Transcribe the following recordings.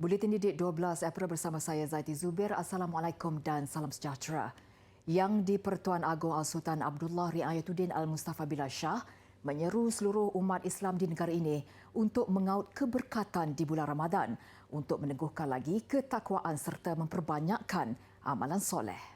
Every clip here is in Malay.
Buletin Didik 12 April bersama saya Zaiti Zubir. Assalamualaikum dan salam sejahtera. Yang di-Pertuan Agong Al-Sultan Abdullah Riayatuddin Al-Mustafa Billah Shah menyeru seluruh umat Islam di negara ini untuk mengaut keberkatan di bulan Ramadan untuk meneguhkan lagi ketakwaan serta memperbanyakkan amalan soleh.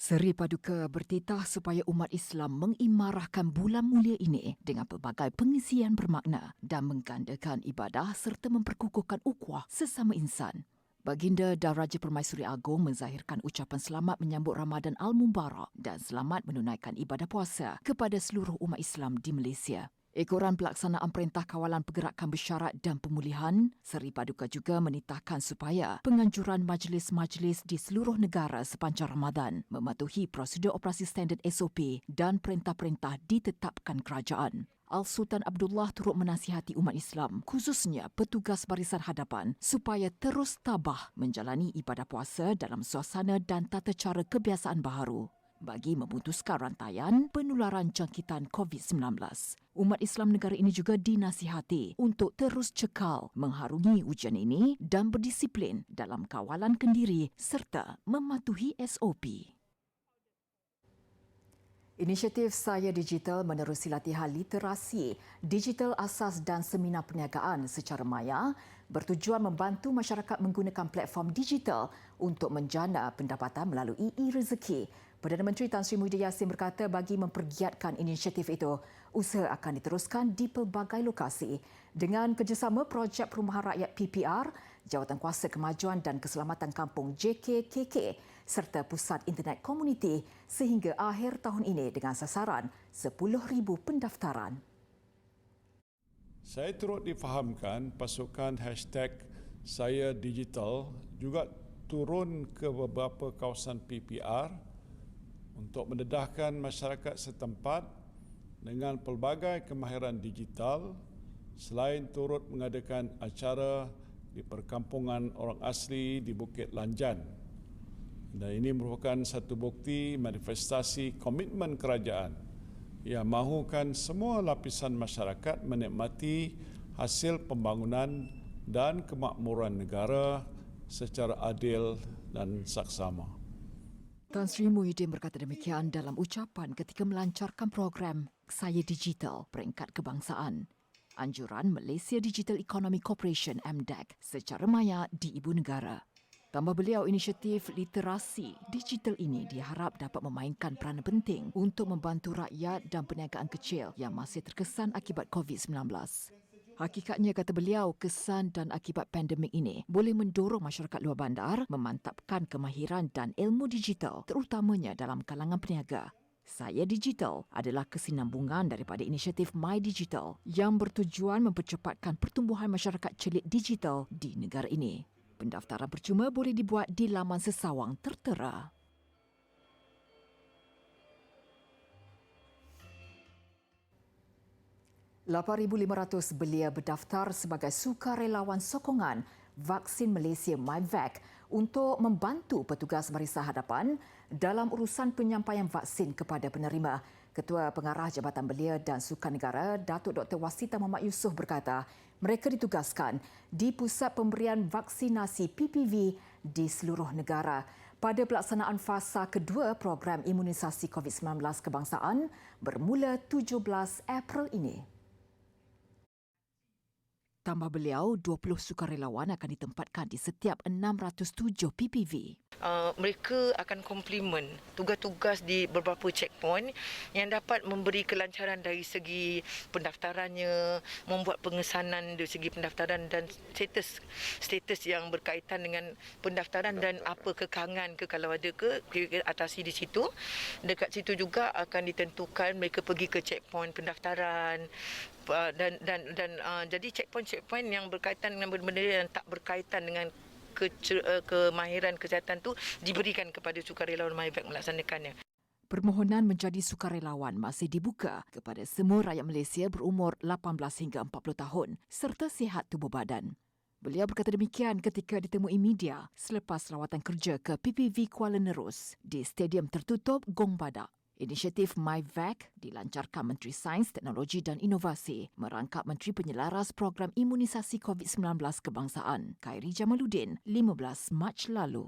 Seri Paduka bertitah supaya umat Islam mengimarahkan bulan mulia ini dengan pelbagai pengisian bermakna dan menggandakan ibadah serta memperkukuhkan ukhuwah sesama insan. Baginda dan Raja Permaisuri Agong menzahirkan ucapan selamat menyambut Ramadan Al-Mubarak dan selamat menunaikan ibadah puasa kepada seluruh umat Islam di Malaysia. Ekoran Pelaksanaan Perintah Kawalan Pergerakan Bersyarat dan Pemulihan, Seri Paduka juga menitahkan supaya penganjuran majlis-majlis di seluruh negara sepanjang Ramadan mematuhi prosedur operasi standard SOP dan perintah-perintah ditetapkan kerajaan. Al-Sultan Abdullah turut menasihati umat Islam, khususnya petugas barisan hadapan, supaya terus tabah menjalani ibadah puasa dalam suasana dan tata cara kebiasaan baharu bagi memutuskan rantaian penularan jangkitan COVID-19. Umat Islam negara ini juga dinasihati untuk terus cekal mengharungi ujian ini dan berdisiplin dalam kawalan kendiri serta mematuhi SOP. Inisiatif Saya Digital menerusi latihan literasi digital asas dan seminar perniagaan secara maya bertujuan membantu masyarakat menggunakan platform digital untuk menjana pendapatan melalui e-rezeki. Perdana Menteri Tan Sri Muhyiddin Yassin berkata bagi mempergiatkan inisiatif itu, usaha akan diteruskan di pelbagai lokasi dengan kerjasama Projek Perumahan Rakyat PPR, Jawatan Kuasa Kemajuan dan Keselamatan Kampung JKKK serta Pusat Internet Komuniti sehingga akhir tahun ini dengan sasaran 10,000 pendaftaran. Saya turut difahamkan pasukan #Saya Digital juga turun ke beberapa kawasan PPR untuk mendedahkan masyarakat setempat dengan pelbagai kemahiran digital selain turut mengadakan acara di perkampungan orang asli di Bukit Lanjan. Dan ini merupakan satu bukti manifestasi komitmen kerajaan yang mahukan semua lapisan masyarakat menikmati hasil pembangunan dan kemakmuran negara secara adil dan saksama. Tan Sri Muhyiddin berkata demikian dalam ucapan ketika melancarkan program Saya Digital Peringkat Kebangsaan, anjuran Malaysia Digital Economy Corporation MDEC secara maya di ibu negara. Tambah beliau, inisiatif literasi digital ini diharap dapat memainkan peranan penting untuk membantu rakyat dan perniagaan kecil yang masih terkesan akibat COVID-19. Hakikatnya, kata beliau, kesan dan akibat pandemik ini boleh mendorong masyarakat luar bandar memantapkan kemahiran dan ilmu digital terutamanya dalam kalangan peniaga. Saya Digital adalah kesinambungan daripada inisiatif My Digital yang bertujuan mempercepatkan pertumbuhan masyarakat celik digital di negara ini. Pendaftaran percuma boleh dibuat di laman sesawang tertera. $8,500 belia berdaftar sebagai sukarelawan sokongan vaksin Malaysia MyVac untuk membantu petugas barisan hadapan dalam urusan penyampaian vaksin kepada penerima. Ketua Pengarah Jabatan Belia dan Sukan Negara, Datuk Dr. Wasita Muhammad Yusof berkata, mereka ditugaskan di pusat pemberian vaksinasi PPV di seluruh negara pada pelaksanaan fasa kedua program imunisasi COVID-19 kebangsaan bermula 17 April ini. Tambah beliau, 20 sukarelawan akan ditempatkan di setiap 607 PPV. Mereka akan komplement tugas-tugas di beberapa checkpoint yang dapat memberi kelancaran dari segi pendaftarannya, membuat pengesanan dari segi pendaftaran dan status yang berkaitan dengan pendaftaran dan apa kekangan kalau ada atasi di situ. Dekat situ juga akan ditentukan mereka pergi ke checkpoint pendaftaran dan jadi checkpoint yang berkaitan dengan benda-benda yang tak berkaitan dengan kemahiran kesihatan tu diberikan kepada sukarelawan MyVac melaksanakannya. Permohonan menjadi sukarelawan masih dibuka kepada semua rakyat Malaysia berumur 18 hingga 40 tahun serta sihat tubuh badan. Beliau berkata demikian ketika ditemui media selepas lawatan kerja ke PPV Kuala Nerus di Stadium Tertutup Gong Badak. Inisiatif MyVac dilancarkan Menteri Sains, Teknologi dan Inovasi merangkap Menteri Penyelaras Program Imunisasi COVID-19 Kebangsaan, Khairi Jamaluddin, 15 Mac lalu.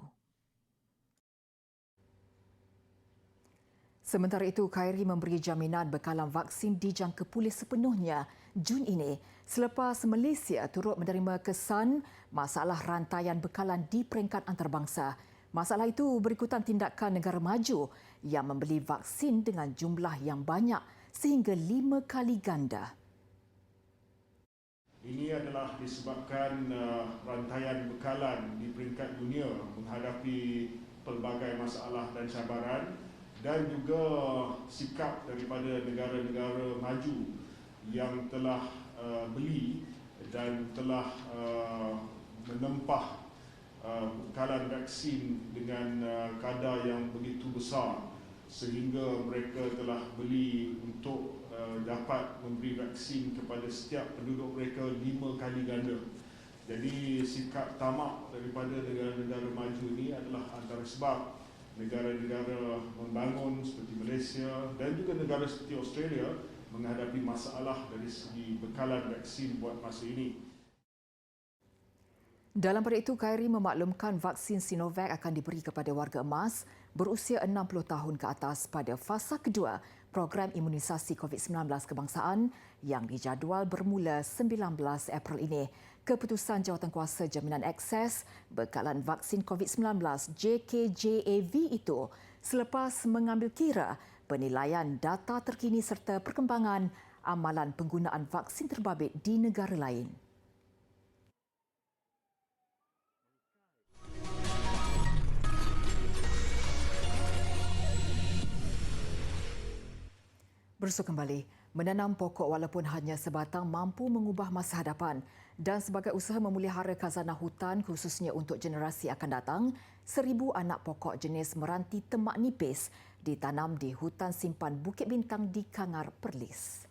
Sementara itu, Khairi memberi jaminan bekalan vaksin dijangka pulih sepenuhnya Jun ini selepas Malaysia turut menerima kesan masalah rantaian bekalan di peringkat antarabangsa. Masalah itu berikutan tindakan negara maju yang membeli vaksin dengan jumlah yang banyak sehingga 5 kali ganda. Ini adalah disebabkan rantaian bekalan di peringkat dunia menghadapi pelbagai masalah dan cabaran dan juga sikap daripada negara-negara maju yang telah beli dan telah menempah bekalan vaksin dengan kadar yang begitu besar sehingga mereka telah beli untuk dapat memberi vaksin kepada setiap penduduk mereka 5 kali ganda. Jadi sikap tamak daripada negara-negara maju ini adalah antara sebab negara-negara membangun seperti Malaysia dan juga negara seperti Australia menghadapi masalah dari segi bekalan vaksin buat masa ini. Dalam pada itu, Khairi memaklumkan vaksin Sinovac akan diberi kepada warga emas berusia 60 tahun ke atas pada fasa kedua program imunisasi COVID-19 kebangsaan yang dijadual bermula 19 April ini. Keputusan Jawatankuasa Jaminan Akses bekalan vaksin COVID-19 JKJAV itu selepas mengambil kira penilaian data terkini serta perkembangan amalan penggunaan vaksin terbabit di negara lain. Bersua kembali, menanam pokok walaupun hanya sebatang mampu mengubah masa hadapan dan sebagai usaha memelihara khazanah hutan khususnya untuk generasi akan datang, 1,000 anak pokok jenis meranti temak nipis ditanam di hutan simpan Bukit Bintang di Kangar, Perlis.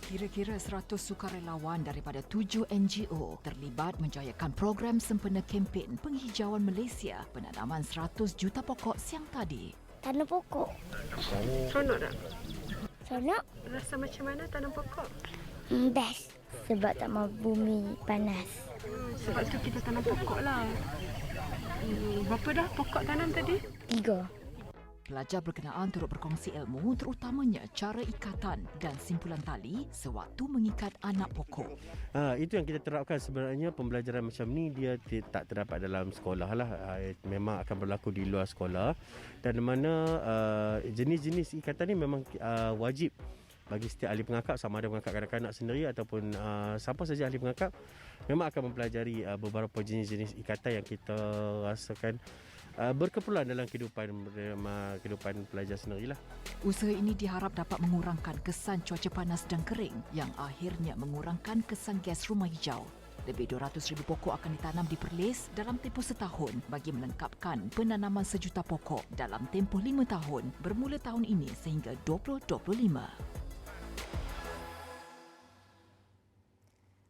Kira-kira 100 sukarelawan daripada 7 NGO terlibat menjayakan program sempena kempen penghijauan Malaysia penanaman 100 juta pokok siang tadi. Tanam pokok. Seronok tak? Seronok? Rasa macam mana tanam pokok? Best. Sebab tak mahu bumi panas. Sebab tu kita tanam pokok lah. Berapa dah pokok tanam tadi? 3. Pelajar berkenaan turut berkongsi ilmu terutamanya cara ikatan dan simpulan tali sewaktu mengikat anak pokok. Itu yang kita terapkan sebenarnya. Pembelajaran macam ni dia tak terdapat dalam sekolah lah. Memang akan berlaku di luar sekolah dan mana jenis-jenis ikatan ni memang wajib bagi setiap ahli pengakap, sama ada pengakap kanak-kanak sendiri ataupun siapa saja ahli pengakap, memang akan mempelajari beberapa jenis-jenis ikatan yang kita rasakan berkeperluan dalam kehidupan pelajar sendirilah. Usaha ini diharap dapat mengurangkan kesan cuaca panas dan kering yang akhirnya mengurangkan kesan gas rumah hijau. Lebih 200,000 pokok akan ditanam di Perlis dalam tempoh setahun bagi melengkapkan penanaman 1 juta pokok dalam tempoh 5 tahun bermula tahun ini sehingga 2025.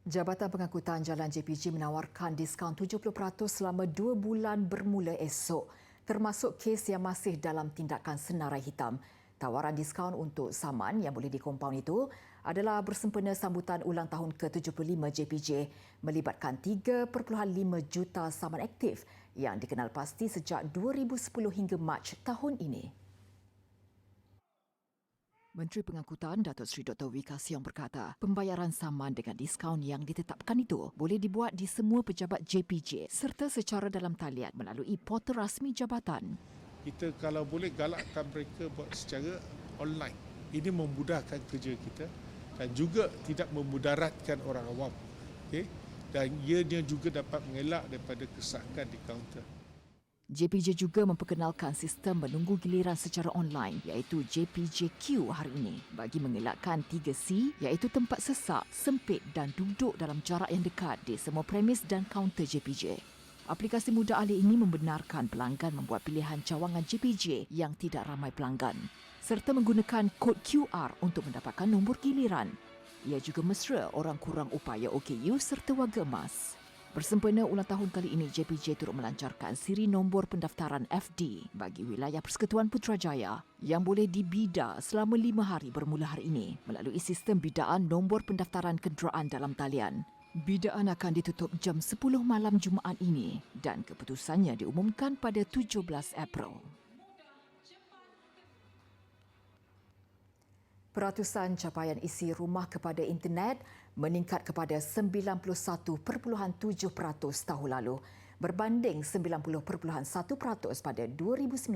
Jabatan Pengangkutan Jalan JPJ menawarkan diskaun 70% selama 2 bulan bermula esok, termasuk kes yang masih dalam tindakan senarai hitam. Tawaran diskaun untuk saman yang boleh dikompaun itu adalah bersempena sambutan ulang tahun ke-75 JPJ melibatkan 3.5 juta saman aktif yang dikenal pasti sejak 2010 hingga Mac tahun ini. Menteri Pengangkutan Datuk Seri Dr. Wika Siong berkata, pembayaran saman dengan diskaun yang ditetapkan itu boleh dibuat di semua pejabat JPJ serta secara dalam talian melalui portal rasmi jabatan. Kita kalau boleh galakkan mereka buat secara online. Ini memudahkan kerja kita dan juga tidak memudaratkan orang awam. Okay? Dan ianya juga dapat mengelak daripada kesakan di kaunter. JPJ juga memperkenalkan sistem menunggu giliran secara online iaitu JPJQ hari ini bagi mengelakkan 3C iaitu tempat sesak, sempit dan duduk dalam jarak yang dekat di semua premis dan kaunter JPJ. Aplikasi mudah alih ini membenarkan pelanggan membuat pilihan cawangan JPJ yang tidak ramai pelanggan serta menggunakan kod QR untuk mendapatkan nombor giliran. Ia juga mesra orang kurang upaya OKU serta warga emas. Bersempena ulang tahun kali ini, JPJ turut melancarkan siri nombor pendaftaran FD bagi wilayah Persekutuan Putrajaya yang boleh dibida selama 5 hari bermula hari ini melalui sistem bidaan nombor pendaftaran kenderaan dalam talian. Bidaan akan ditutup jam 10 malam Jumaat ini dan keputusannya diumumkan pada 17 April. Peratusan capaian isi rumah kepada internet meningkat kepada 91.7% tahun lalu berbanding 90.1% pada 2019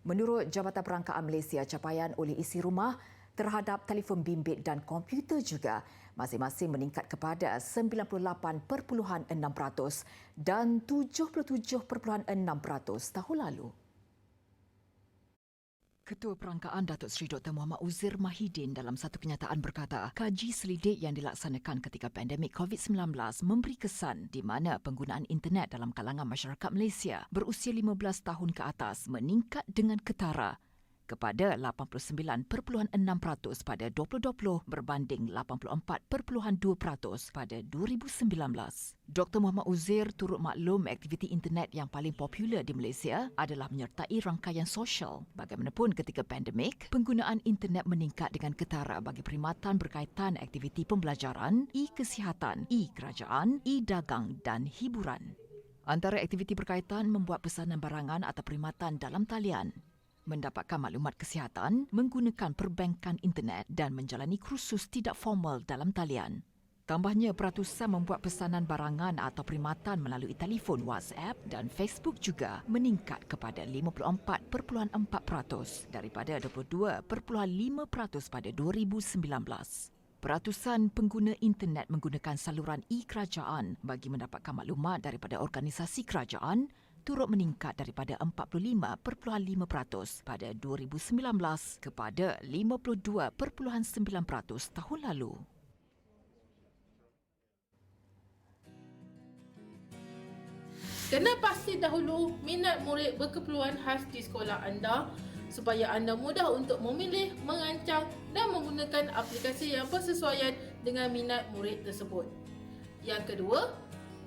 menurut Jabatan Perangkaan Malaysia. Capaian oleh isi rumah terhadap telefon bimbit dan komputer juga masing-masing meningkat kepada 98.6% dan 77.6% tahun lalu. Ketua Perangkaan Datuk Seri Dr. Muhammad Uzir Mahidin dalam satu kenyataan berkata, kaji selidik yang dilaksanakan ketika pandemik COVID-19 memberi kesan di mana penggunaan internet dalam kalangan masyarakat Malaysia berusia 15 tahun ke atas meningkat dengan ketara kepada 89.6% pada 2020 berbanding 84.2% pada 2019. Dr. Muhammad Uzir turut maklum aktiviti internet yang paling popular di Malaysia adalah menyertai rangkaian sosial. Bagaimanapun ketika pandemik, penggunaan internet meningkat dengan ketara bagi perkhidmatan berkaitan aktiviti pembelajaran, e-kesihatan, e-kerajaan, e-dagang dan hiburan. Antara aktiviti berkaitan membuat pesanan barangan atau perkhidmatan dalam talian, mendapatkan maklumat kesihatan menggunakan perbankan internet dan menjalani kursus tidak formal dalam talian. Tambahnya, peratusan membuat pesanan barangan atau perkhidmatan melalui telefon, WhatsApp dan Facebook juga meningkat kepada 54.4% daripada 22.5% pada 2019. Peratusan pengguna internet menggunakan saluran e-kerajaan bagi mendapatkan maklumat daripada organisasi kerajaan turut meningkat daripada 45.5% pada 2019 kepada 52.9% tahun lalu. Kena pasti dahulu minat murid berkeperluan khas di sekolah anda supaya anda mudah untuk memilih, merancang dan menggunakan aplikasi yang bersesuaian dengan minat murid tersebut. Yang kedua,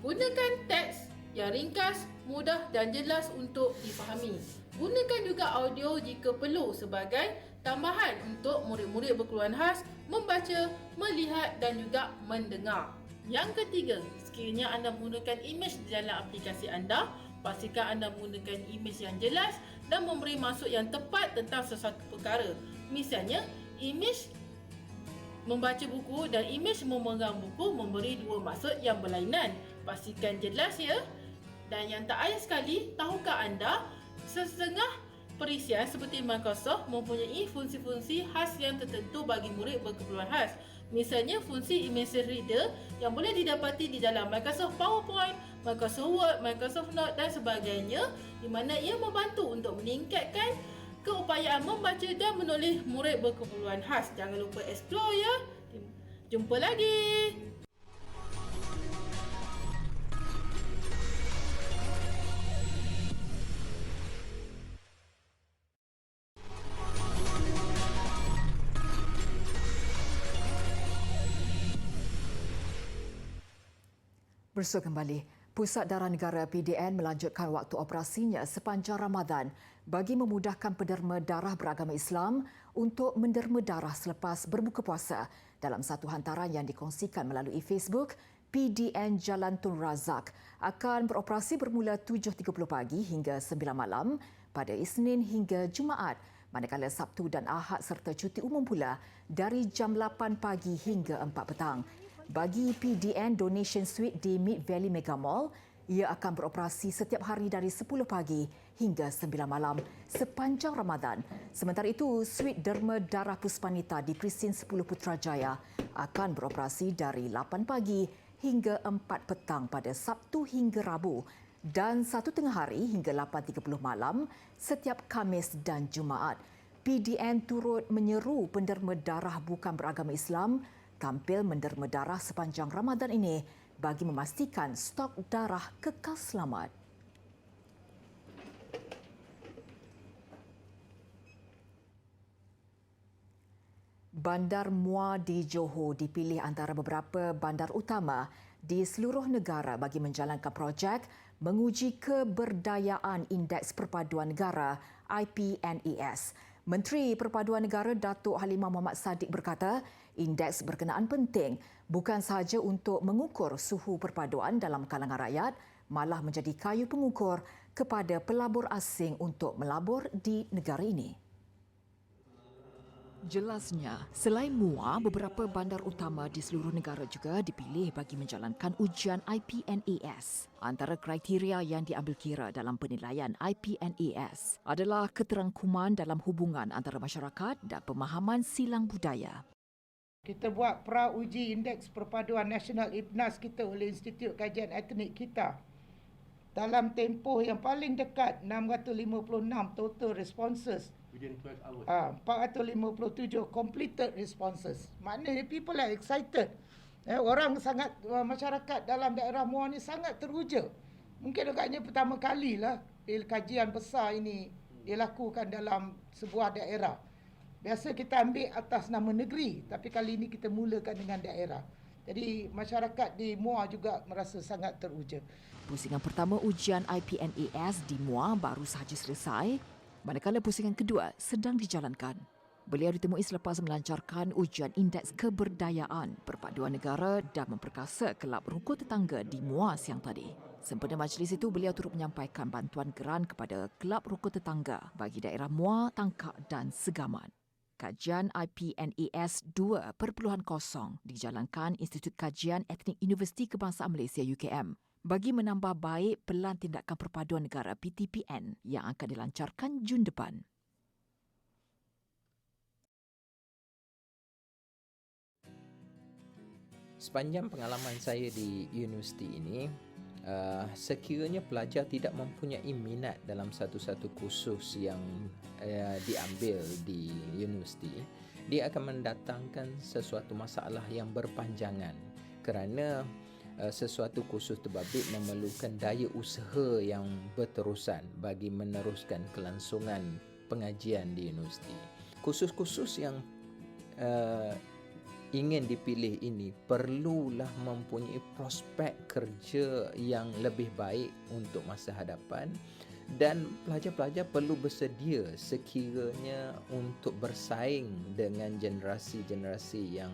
gunakan teks yang ringkas, mudah dan jelas untuk difahami. Gunakan juga audio jika perlu sebagai tambahan untuk murid-murid berkeperluan khas membaca, melihat dan juga mendengar. Yang ketiga, sekiranya anda menggunakan imej di dalam aplikasi anda, pastikan anda menggunakan imej yang jelas dan memberi maksud yang tepat tentang sesuatu perkara. Misalnya, imej membaca buku dan imej memegang buku memberi dua maksud yang berlainan. Pastikan jelas ya. Dan yang tak ayah sekali, tahukah anda setengah perisian seperti Microsoft mempunyai fungsi-fungsi khas yang tertentu bagi murid berkeperluan khas. Misalnya fungsi image reader yang boleh didapati di dalam Microsoft PowerPoint, Microsoft Word, Microsoft Note dan sebagainya, di mana ia membantu untuk meningkatkan keupayaan membaca dan menulis murid berkeperluan khas. Jangan lupa explore ya. Jumpa lagi. Bersua kembali, Pusat Darah Negara PDN melanjutkan waktu operasinya sepanjang Ramadan bagi memudahkan penderma darah beragama Islam untuk menderma darah selepas berbuka puasa. Dalam satu hantaran yang dikongsikan melalui Facebook, PDN Jalan Tun Razak akan beroperasi bermula 7.30 pagi hingga 9 malam pada Isnin hingga Jumaat, manakala Sabtu dan Ahad serta cuti umum pula dari jam 8 pagi hingga 4 petang. Bagi PDN Donation Suite di Mid Valley Mega Mall, ia akan beroperasi setiap hari dari 10 pagi hingga 9 malam sepanjang Ramadan. Sementara itu, Suite Derma Darah Puspanita di Presin 10 Putrajaya akan beroperasi dari 8 pagi hingga 4 petang pada Sabtu hingga Rabu dan 1 tengah hari hingga 8.30 malam setiap Khamis dan Jumaat. PDN turut menyeru penderma darah bukan beragama Islam tampil menderma darah sepanjang Ramadan ini bagi memastikan stok darah kekal selamat. Bandar Muar di Johor dipilih antara beberapa bandar utama di seluruh negara bagi menjalankan projek menguji keberdayaan Indeks Perpaduan Negara IPNES. Menteri Perpaduan Negara Datuk Halimah Mohamad Sadiq berkata, indeks berkenaan penting bukan sahaja untuk mengukur suhu perpaduan dalam kalangan rakyat, malah menjadi kayu pengukur kepada pelabur asing untuk melabur di negara ini. Jelasnya, selain Muar, beberapa bandar utama di seluruh negara juga dipilih bagi menjalankan ujian IPNES. Antara kriteria yang diambil kira dalam penilaian IPNES adalah keterangkuman dalam hubungan antara masyarakat dan pemahaman silang budaya. Kita buat pra-uji Indeks Perpaduan Nasional IPNAS kita oleh Institut Kajian Etnik kita. Dalam tempoh yang paling dekat, 656 total responses. Within 12 hours. 457 completed responses. Maknanya people are excited. Orang sangat, masyarakat dalam daerah Muar ni sangat teruja. Mungkin agaknya pertama kalilah kajian besar ini dilakukan dalam sebuah daerah. Biasa kita ambil atas nama negeri, tapi kali ini kita mulakan dengan daerah. Jadi masyarakat di Muar juga merasa sangat teruja. Pusingan pertama ujian IPNES di Muar baru sahaja selesai, manakala pusingan kedua sedang dijalankan. Beliau ditemui selepas melancarkan ujian Indeks Keberdayaan Perpaduan Negara dan memperkasa kelab rukun tetangga di Muar siang tadi. Sempena majlis itu, beliau turut menyampaikan bantuan geran kepada kelab rukun tetangga bagi daerah Muar, Tangkak dan Segamat. Kajian IPNES 2.0 dijalankan Institut Kajian Etnik Universiti Kebangsaan Malaysia UKM bagi menambah baik Pelan Tindakan Perpaduan Negara PTPN yang akan dilancarkan Jun depan. Sepanjang pengalaman saya di universiti ini, sekiranya pelajar tidak mempunyai minat dalam satu-satu kursus yang diambil di universiti, dia akan mendatangkan sesuatu masalah yang berpanjangan kerana sesuatu kursus terbabit memerlukan daya usaha yang berterusan bagi meneruskan kelangsungan pengajian di universiti. Kursus-kursus yang ingin dipilih ini perlulah mempunyai prospek kerja yang lebih baik untuk masa hadapan, dan pelajar-pelajar perlu bersedia sekiranya untuk bersaing dengan generasi-generasi yang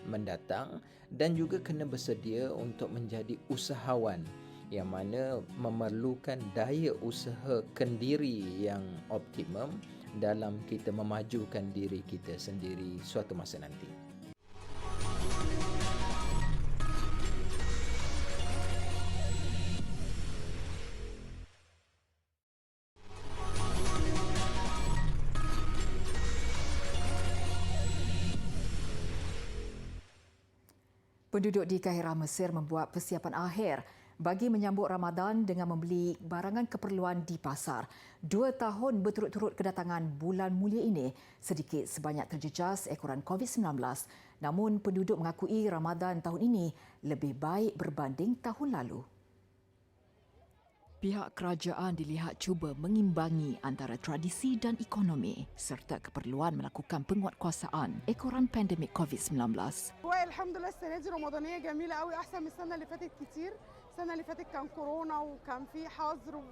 mendatang, dan juga kena bersedia untuk menjadi usahawan yang mana memerlukan daya usaha kendiri yang optimum dalam kita memajukan diri kita sendiri suatu masa nanti. Penduduk di Kahirah, Mesir membuat persiapan akhir bagi menyambut Ramadan dengan membeli barangan keperluan di pasar. 2 tahun berturut-turut kedatangan bulan mulia ini sedikit sebanyak terjejas ekoran COVID-19. Namun penduduk mengakui Ramadan tahun ini lebih baik berbanding tahun lalu. Pihak kerajaan dilihat cuba mengimbangi antara tradisi dan ekonomi serta keperluan melakukan penguatkuasaan ekoran pandemik COVID-19. الحمد لله السنه دي رمضانيه جميله قوي احسن من السنه اللي فاتت كتير. السنه اللي فاتت كان كورونا وكان في حظر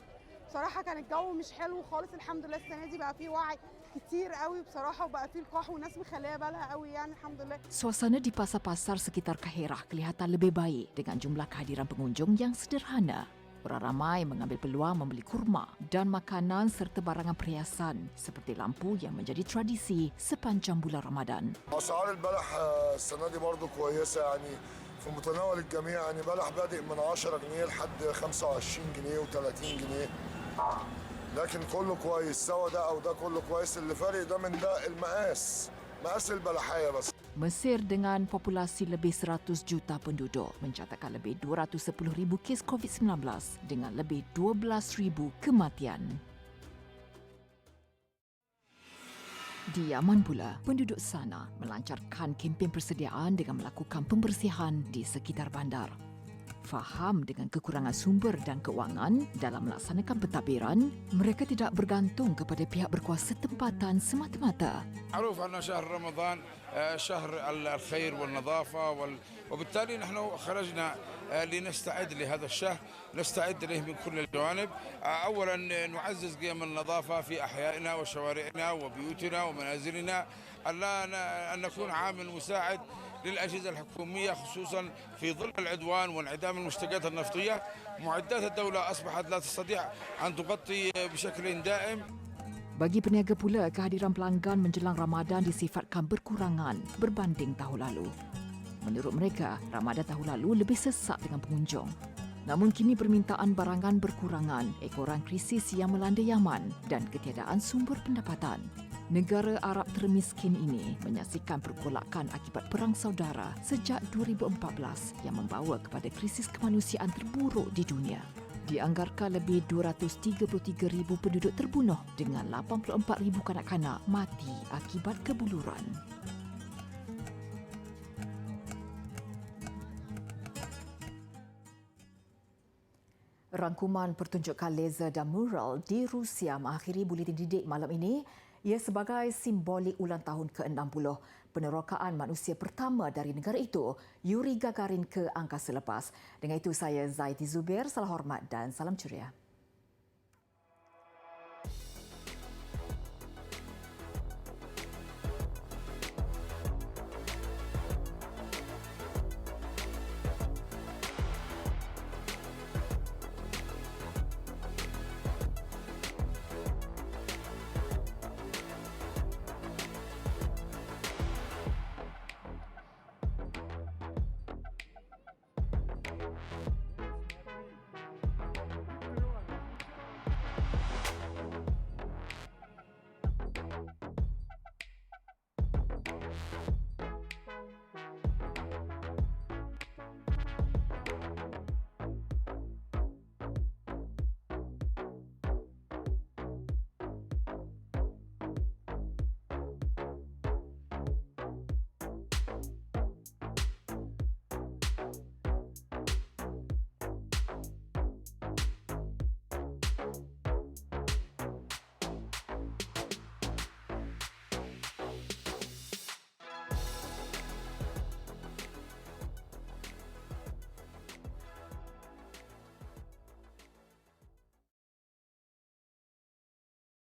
بصراحه كان الجو مش حلو خالص. الحمد لله السنه دي بقى في وعي كتير قوي بصراحه وبقى في لقاح وناس مخليه بالها قوي يعني الحمد لله. Suasana di pasar-pasar sekitar Kahirah kelihatan lebih baik dengan jumlah kehadiran pengunjung yang sederhana. Orang ramai mengambil peluang membeli kurma dan makanan serta barangan perhiasan seperti lampu yang menjadi tradisi sepanjang bulan Ramadan. أسعار البلح السنة دي برضه كويسة يعني في متناول الجميع يعني بلح بادئ من 10 جنيه لحد 25 جنيه و30 جنيه لكن كله كويس سواء ده أو ده كله كويس اللي فارق ده من ده المقاس مقاس البلحية بس. Mesir dengan populasi lebih 100 juta penduduk mencatatkan lebih 210,000 kes COVID-19 dengan lebih 12,000 kematian. Di Yaman pula, penduduk sana melancarkan kempen persediaan dengan melakukan pembersihan di sekitar bandar. Faham dengan kekurangan sumber dan keuangan dalam melaksanakan pentadbiran, mereka tidak bergantung kepada pihak berkuasa tempatan semata-mata. معروف أن شهر رمضان شهر الخير والنظافة وبالتالي نحن خرجنا لنستعد لهذا الشهر، نستعد له من كل الجوانب. أولا نعزز قيم النظافة في أحيائنا وشوارعنا وبيوتنا ومنازلنا، أن نكون عامل مساعد للأجهزة الحكومية خصوصا في ظل العدوان وانعدام المشتقات النفطية. معدات الدولة أصبحت لا تستطيع أن تغطي بشكل دائم. Bagi peniaga pula, kehadiran pelanggan menjelang Ramadan disifatkan berkurangan berbanding tahun lalu. Menurut mereka, Ramadan tahun lalu lebih sesak dengan pengunjung. Namun kini permintaan barangan berkurangan ekoran krisis yang melanda Yaman dan ketiadaan sumber pendapatan. Negara Arab termiskin ini menyaksikan pergolakan akibat perang saudara sejak 2014 yang membawa kepada krisis kemanusiaan terburuk di dunia. Dianggarkan lebih 233,000 penduduk terbunuh dengan 84,000 kanak-kanak mati akibat kebuluran. Rangkuman pertunjukan laser dan mural di Rusia mengakhiri buletin didik malam ini. Ia sebagai simbolik ulang tahun ke-60 penerokaan manusia pertama dari negara itu, Yuri Gagarin, ke angkasa lepas. Dengan itu saya Zaiti Zubir, salam hormat dan salam ceria.